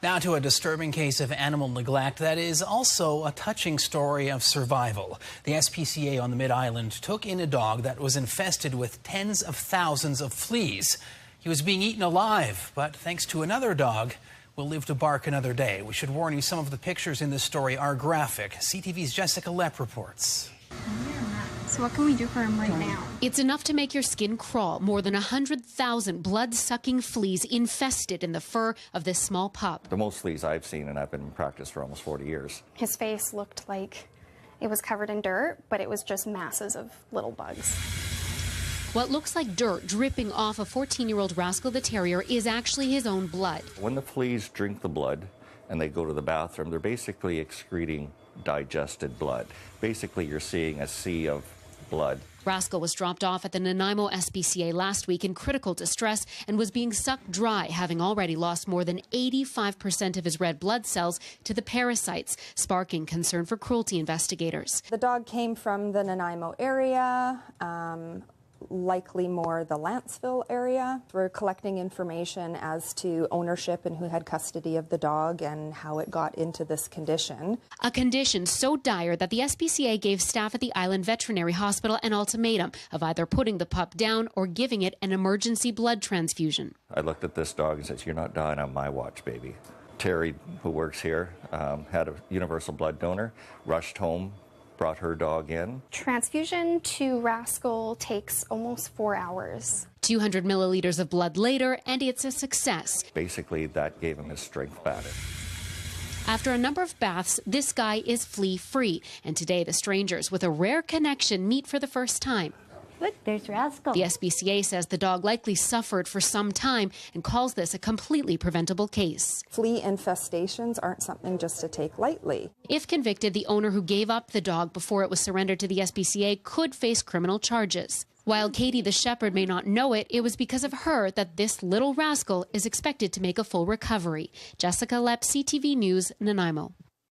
Now to a disturbing case of animal neglect that is also a touching story of survival. The SPCA on the Mid-Island took in a dog that was infested with tens of thousands of fleas. He was being eaten alive, but thanks to another dog, will live to bark another day. We should warn you, some of the pictures in this story are graphic. CTV's Jessica Lepp reports. So what can we do for him right now? It's enough to make your skin crawl. More than 100,000 blood-sucking fleas infested in the fur of this small pup. The most fleas I've seen, and I've been in practice for almost 40 years. His face looked like it was covered in dirt, but it was just masses of little bugs. What looks like dirt dripping off a 14-year-old Rascal the Terrier is actually his own blood. When the fleas drink the blood and they go to the bathroom, they're basically excreting digested blood. Basically, you're seeing a sea of blood. Rascal was dropped off at the Nanaimo SPCA last week in critical distress and was being sucked dry, having already lost more than 85% of his red blood cells to the parasites, sparking concern for cruelty investigators. The dog came from the Nanaimo area, likely more the Lanceville area. We're collecting information as to ownership and who had custody of the dog and how it got into this condition. A condition so dire that the SPCA gave staff at the Island Veterinary Hospital an ultimatum of either putting the pup down or giving it an emergency blood transfusion. I looked at this dog and said, "You're not dying on my watch, baby." Terry, who works here, had a universal blood donor, rushed home, brought her dog in. Transfusion to Rascal takes almost 4 hours. 200 milliliters of blood later, and it's a success. Basically, that gave him his strength back. After a number of baths, this guy is flea-free, and today the strangers with a rare connection meet for the first time. Look, there's Rascal. The SPCA says the dog likely suffered for some time and calls this a completely preventable case. Flea infestations aren't something just to take lightly. If convicted, the owner who gave up the dog before it was surrendered to the SPCA could face criminal charges. While Katie the shepherd may not know it, it was because of her that this little rascal is expected to make a full recovery. Jessica Lepp, CTV News, Nanaimo.